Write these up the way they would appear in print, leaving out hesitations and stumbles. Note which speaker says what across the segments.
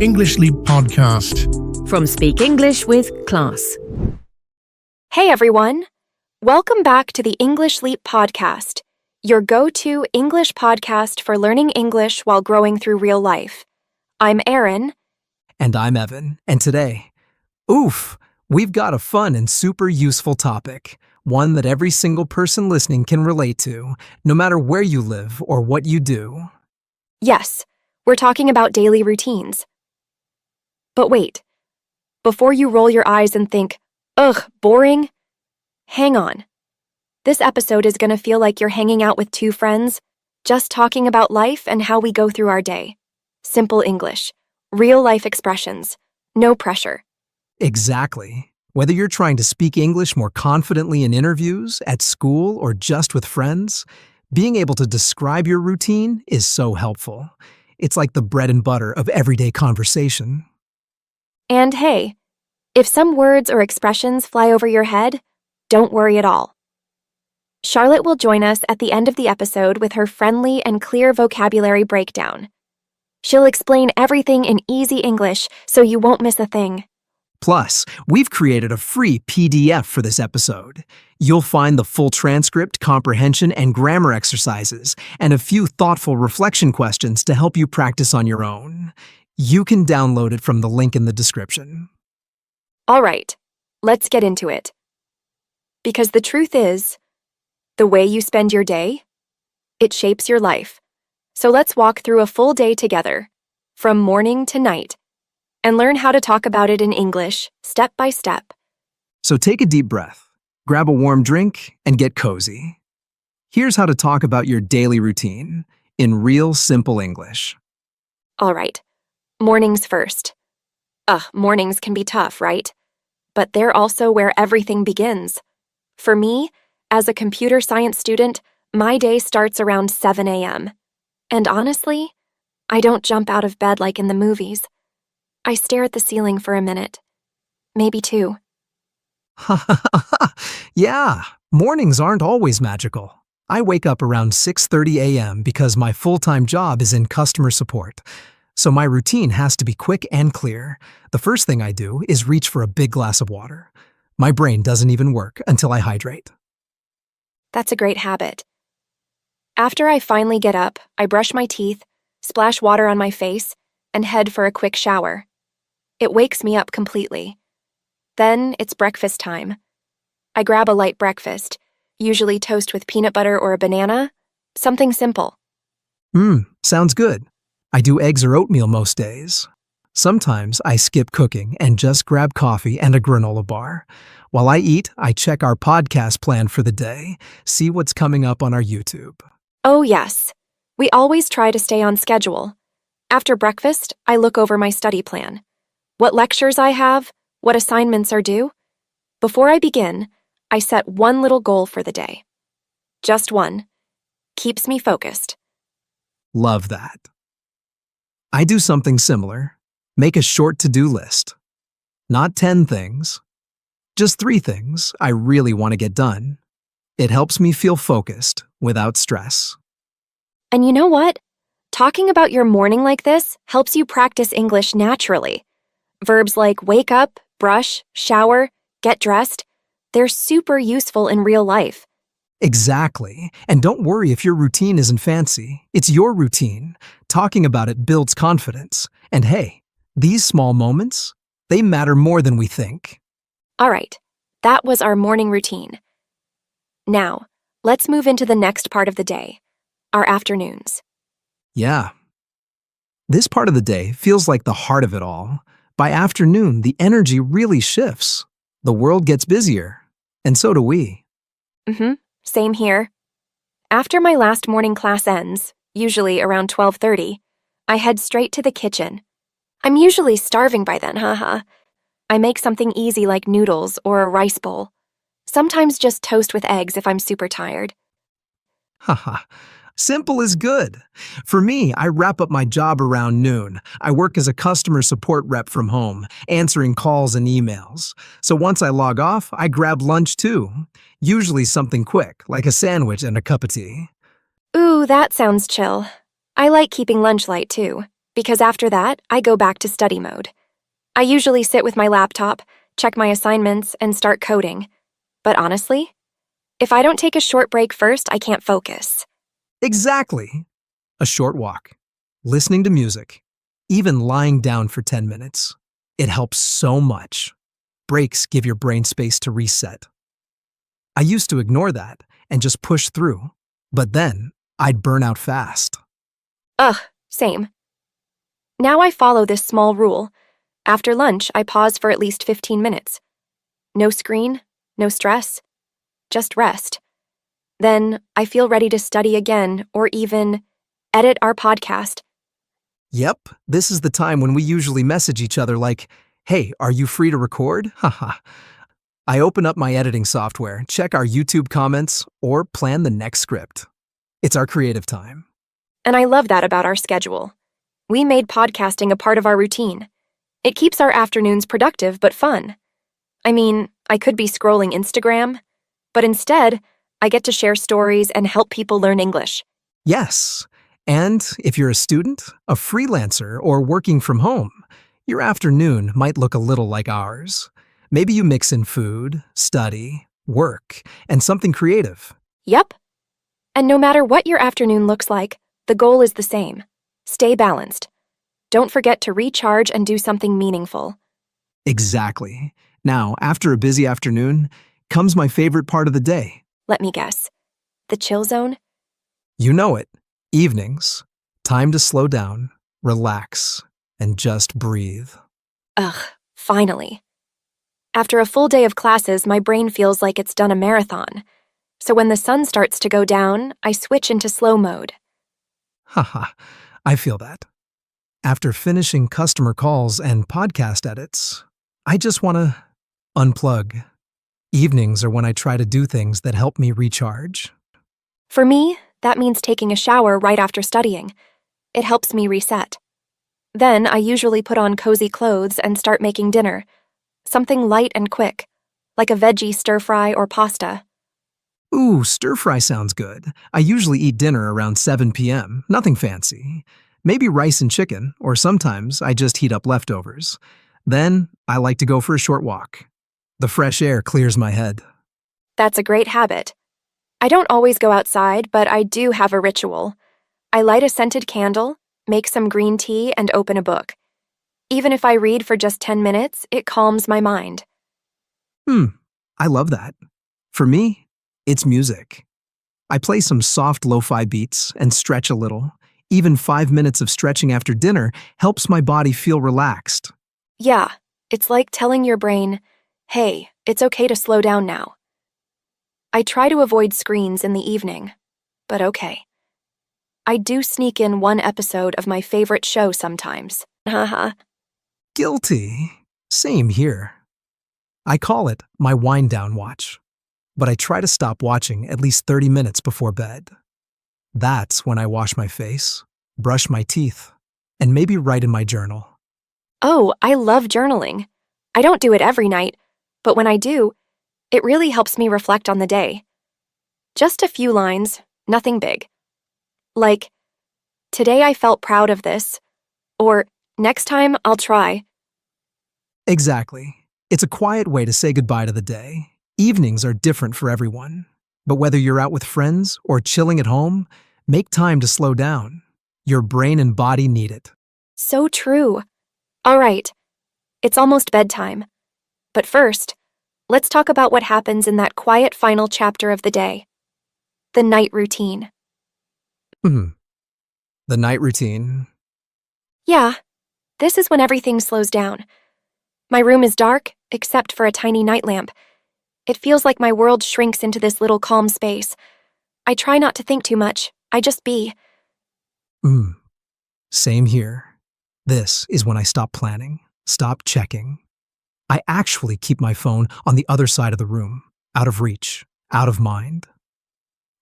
Speaker 1: English Leap Podcast.
Speaker 2: From Speak English with Class.
Speaker 3: Hey everyone! Welcome back to the English Leap Podcast, your go-to English podcast for learning English while growing through real life. I'm Erin.
Speaker 4: And I'm Evan. And today, we've got a fun and super useful topic, one that every single person listening can relate to, no matter where you live or what you do.
Speaker 3: Yes, we're talking about daily routines. But wait, before you roll your eyes and think, ugh, boring, hang on. This episode is going to feel like you're hanging out with two friends, just talking about life and how we go through our day. Simple English, real life expressions, no pressure.
Speaker 4: Exactly. Whether you're trying to speak English more confidently in interviews, at school, or just with friends, being able to describe your routine is so helpful. It's like the bread and butter of everyday conversation.
Speaker 3: And hey, if some words or expressions fly over your head, don't worry at all. Charlotte will join us at the end of the episode with her friendly and clear vocabulary breakdown. She'll explain everything in easy English so you won't miss a thing.
Speaker 4: Plus, we've created a free PDF for this episode. You'll find the full transcript, comprehension, and grammar exercises, and a few thoughtful reflection questions to help you practice on your own. You can download it from the link in the description.
Speaker 3: All right, let's get into it. Because the truth is, the way you spend your day, it shapes your life. So let's walk through a full day together, from morning to night, and learn how to talk about it in English, step by step.
Speaker 4: So take a deep breath, grab a warm drink, and get cozy. Here's how to talk about your daily routine in real simple English.
Speaker 3: All right, mornings first. Mornings can be tough, right? But they're also where everything begins. For me, as a computer science student, my day starts around 7 a.m. And honestly, I don't jump out of bed like in the movies. I stare at the ceiling for a minute. Maybe two.
Speaker 4: Yeah, mornings aren't always magical. I wake up around 6:30 a.m. because my full-time job is in customer support. So my routine has to be quick and clear. The first thing I do is reach for a big glass of water. My brain doesn't even work until I hydrate.
Speaker 3: That's a great habit. After I finally get up, I brush my teeth, splash water on my face, and head for a quick shower. It wakes me up completely. Then it's breakfast time. I grab a light breakfast, usually toast with peanut butter or a banana, something simple.
Speaker 4: Sounds good. I do eggs or oatmeal most days. Sometimes I skip cooking and just grab coffee and a granola bar. While I eat, I check our podcast plan for the day, see what's coming up on our YouTube.
Speaker 3: Oh yes, we always try to stay on schedule. After breakfast, I look over my study plan. What lectures I have, what assignments are due. Before I begin, I set one little goal for the day. Just one. Keeps me focused.
Speaker 4: Love that. I do something similar. Make a short to-do list. Not 10 things, just 3 things I really want to get done. It helps me feel focused without stress.
Speaker 3: And you know what? Talking about your morning like this helps you practice English naturally. Verbs like wake up, brush, shower, get dressed, they're super useful in real life.
Speaker 4: Exactly. And don't worry if your routine isn't fancy. It's your routine. Talking about it builds confidence. And hey, these small moments, they matter more than we think.
Speaker 3: All right, that was our morning routine. Now, let's move into the next part of the day, our afternoons.
Speaker 4: Yeah. This part of the day feels like the heart of it all. By afternoon, the energy really shifts. The world gets busier, and so do we.
Speaker 3: Same here. After my last morning class ends, usually around 12:30, I head straight to the kitchen. I'm usually starving by then, haha. I make something easy like noodles or a rice bowl. Sometimes just toast with eggs if I'm super tired.
Speaker 4: Haha. Simple is good. For me, I wrap up my job around noon. I work as a customer support rep from home, answering calls and emails. So once I log off, I grab lunch too. Usually something quick, like a sandwich and a cup of tea.
Speaker 3: Ooh, that sounds chill. I like keeping lunch light too. because after that, I go back to study mode. I usually sit with my laptop, check my assignments, and start coding. But honestly, if I don't take a short break first, I can't focus.
Speaker 4: Exactly. A short walk, listening to music, even lying down for 10 minutes. It helps so much. Breaks give your brain space to reset. I used to ignore that and just push through, but then I'd burn out fast.
Speaker 3: Ugh, same. Now I follow this small rule. After lunch, I pause for at least 15 minutes. No screen, no stress, just rest. Then I feel ready to study again or even edit our podcast.
Speaker 4: Yep, this is the time when we usually message each other like, "Hey, are you free to record?" Haha. I open up my editing software, check our YouTube comments, or plan the next script. It's our creative time.
Speaker 3: And I love that about our schedule. We made podcasting a part of our routine. It keeps our afternoons productive but fun. I mean, I could be scrolling Instagram, but instead, I get to share stories and help people learn English.
Speaker 4: Yes, and if you're a student, a freelancer, or working from home, your afternoon might look a little like ours. Maybe you mix in food, study, work, and something creative.
Speaker 3: Yep. And no matter what your afternoon looks like, the goal is the same. Stay balanced. Don't forget to recharge and do something meaningful.
Speaker 4: Exactly. Now, after a busy afternoon, comes my favorite part of the day.
Speaker 3: Let me guess. The chill zone?
Speaker 4: You know it. Evenings. Time to slow down, relax, and just breathe.
Speaker 3: Ugh, finally. After a full day of classes, my brain feels like it's done a marathon. So when the sun starts to go down, I switch into slow mode.
Speaker 4: Haha, I feel that. After finishing customer calls and podcast edits, I just want to unplug. Evenings are when I try to do things that help me recharge.
Speaker 3: For me, that means taking a shower right after studying. It helps me reset. Then I usually put on cozy clothes and start making dinner. Something light and quick, like a veggie stir-fry or pasta.
Speaker 4: Ooh, stir-fry sounds good. I usually eat dinner around 7 p.m., nothing fancy. Maybe rice and chicken, or sometimes I just heat up leftovers. Then I like to go for a short walk. The fresh air clears my head.
Speaker 3: That's a great habit. I don't always go outside, but I do have a ritual. I light a scented candle, make some green tea, and open a book. Even if I read for just 10 minutes, it calms my mind.
Speaker 4: I love that. For me, it's music. I play some soft lo-fi beats and stretch a little. Even 5 minutes of stretching after dinner helps my body feel relaxed.
Speaker 3: Yeah, it's like telling your brain, hey, it's okay to slow down now. I try to avoid screens in the evening, but okay. I do sneak in one episode of my favorite show sometimes. Haha.
Speaker 4: Guilty. Same here. I call it my wind-down watch, but I try to stop watching at least 30 minutes before bed. That's when I wash my face, brush my teeth, and maybe write in my journal.
Speaker 3: Oh, I love journaling. I don't do it every night, but when I do, it really helps me reflect on the day. Just a few lines, nothing big. Like, today I felt proud of this, or next time I'll try.
Speaker 4: Exactly. It's a quiet way to say goodbye to the day. Evenings are different for everyone. But whether you're out with friends or chilling at home, make time to slow down. Your brain and body need it.
Speaker 3: So true. All right, it's almost bedtime. But first, let's talk about what happens in that quiet final chapter of the day. The night routine.
Speaker 4: The night routine.
Speaker 3: Yeah, this is when everything slows down. My room is dark, except for a tiny night lamp. It feels like my world shrinks into this little calm space. I try not to think too much. I just be.
Speaker 4: Same here. This is when I stop planning, stop checking. I actually keep my phone on the other side of the room, out of reach, out of mind.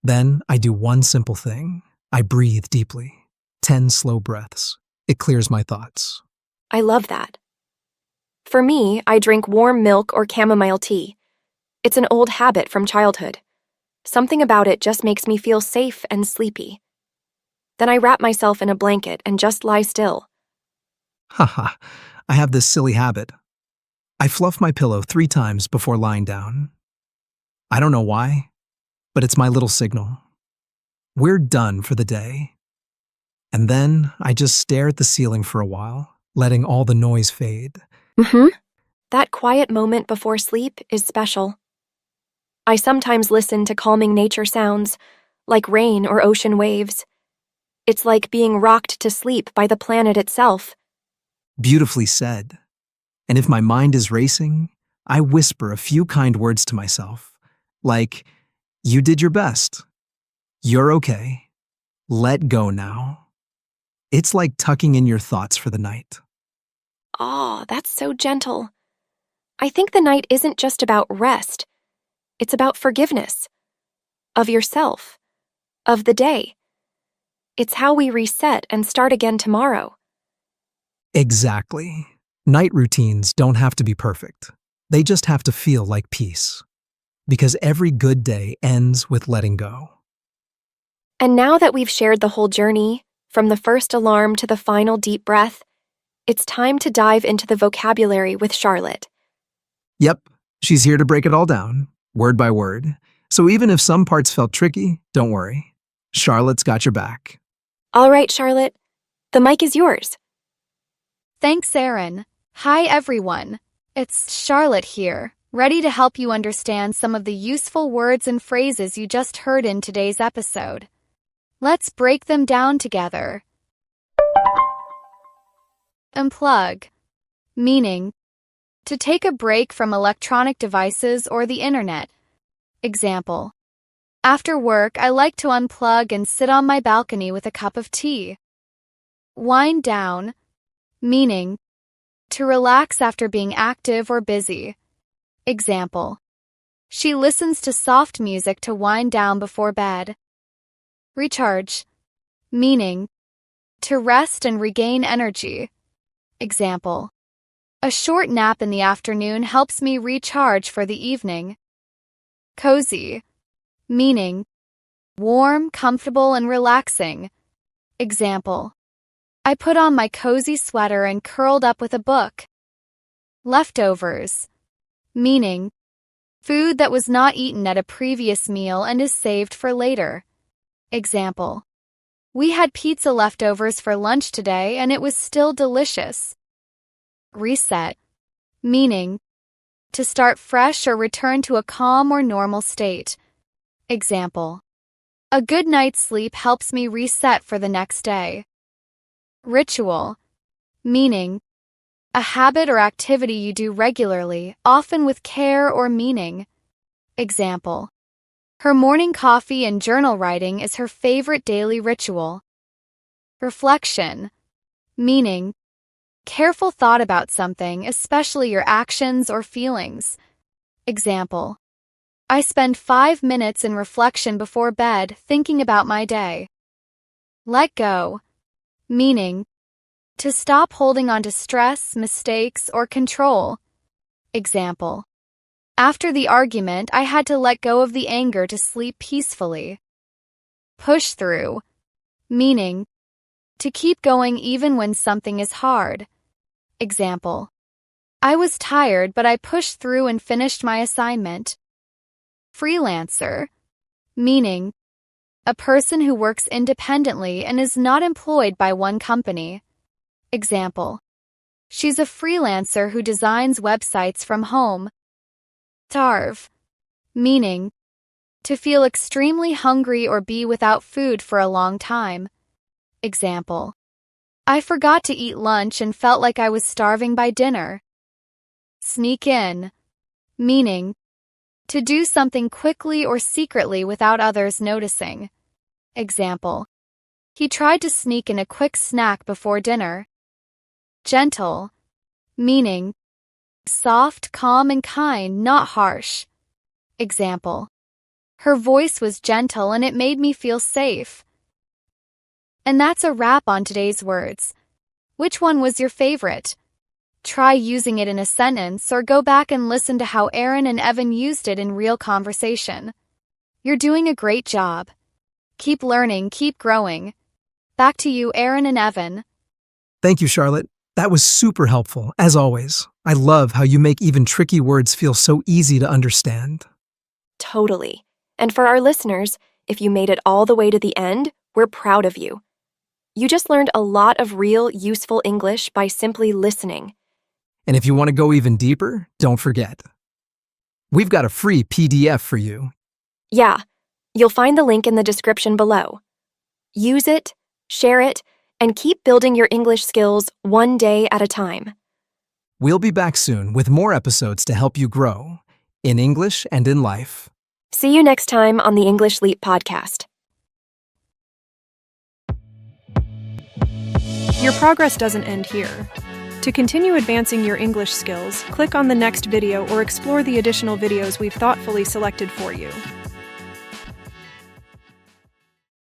Speaker 4: Then I do one simple thing. I breathe deeply. 10 slow breaths. It clears my thoughts.
Speaker 3: I love that. For me, I drink warm milk or chamomile tea. It's an old habit from childhood. Something about it just makes me feel safe and sleepy. Then I wrap myself in a blanket and just lie still.
Speaker 4: Haha, I have this silly habit. I fluff my pillow 3 times before lying down. I don't know why, but it's my little signal. We're done for the day. And then I just stare at the ceiling for a while, letting all the noise fade.
Speaker 3: That quiet moment before sleep is special. I sometimes listen to calming nature sounds, like rain or ocean waves. It's like being rocked to sleep by the planet itself.
Speaker 4: Beautifully said. And if my mind is racing, I whisper a few kind words to myself, like, "You did your best. You're okay. Let go now." It's like tucking in your thoughts for the night.
Speaker 3: Oh, that's so gentle. I think the night isn't just about rest. It's about forgiveness. Of yourself. Of the day. It's how we reset and start again tomorrow.
Speaker 4: Exactly. Night routines don't have to be perfect. They just have to feel like peace. Because every good day ends with letting go.
Speaker 3: And now that we've shared the whole journey, from the first alarm to the final deep breath, it's time to dive into the vocabulary with Charlotte.
Speaker 4: Yep, she's here to break it all down, word by word. So even if some parts felt tricky, don't worry. Charlotte's got your back.
Speaker 3: All right, Charlotte, the mic is yours.
Speaker 5: Thanks, Erin. Hi, everyone. It's Charlotte here, ready to help you understand some of the useful words and phrases you just heard in today's episode. Let's break them down together. Unplug, meaning to take a break from electronic devices or the internet. Example: after work, I like to unplug and sit on my balcony with a cup of tea. Wind down, meaning to relax after being active or busy. Example: she listens to soft music to wind down before bed. Recharge, meaning to rest and regain energy. Example: a short nap in the afternoon helps me recharge for the evening. Cozy, meaning warm, comfortable, and relaxing. Example: I put on my cozy sweater and curled up with a book. Leftovers, meaning food that was not eaten at a previous meal and is saved for later. Example: we had pizza leftovers for lunch today and it was still delicious. Reset, meaning to start fresh or return to a calm or normal state. Example: a good night's sleep helps me reset for the next day. Ritual, meaning a habit or activity you do regularly, often with care or meaning. Example: her morning coffee and journal writing is her favorite daily ritual. Reflection, meaning careful thought about something, especially your actions or feelings. Example: I spend 5 minutes in reflection before bed thinking about my day. Let go, meaning to stop holding on to stress, mistakes, or control. Example: after the argument, I had to let go of the anger to sleep peacefully. Push through, meaning to keep going even when something is hard. Example: I was tired, but I pushed through and finished my assignment. Freelancer, meaning a person who works independently and is not employed by one company. Example: she's a freelancer who designs websites from home. Starve, meaning to feel extremely hungry or be without food for a long time. Example: I forgot to eat lunch and felt like I was starving by dinner. Sneak in, meaning to do something quickly or secretly without others noticing. Example: he tried to sneak in a quick snack before dinner. Gentle, meaning soft, calm, and kind, not harsh. Example: her voice was gentle and it made me feel safe. And that's a wrap on today's words. Which one was your favorite? Try using it in a sentence or go back and listen to how Erin and Evan used it in real conversation. You're doing a great job. Keep learning, keep growing. Back to you, Erin and Evan.
Speaker 4: Thank you, Charlotte. That was super helpful, as always. I love how you make even tricky words feel so easy to understand.
Speaker 3: Totally. And for our listeners, if you made it all the way to the end, we're proud of you. You just learned a lot of real, useful English by simply listening.
Speaker 4: And if you want to go even deeper, don't forget. We've got a free PDF for you.
Speaker 3: Yeah, you'll find the link in the description below. Use it, share it, and keep building your English skills one day at a time.
Speaker 4: We'll be back soon with more episodes to help you grow in English and in life.
Speaker 3: See you next time on the English Leap podcast.
Speaker 6: Your progress doesn't end here. To continue advancing your English skills, click on the next video or explore the additional videos we've thoughtfully selected for you.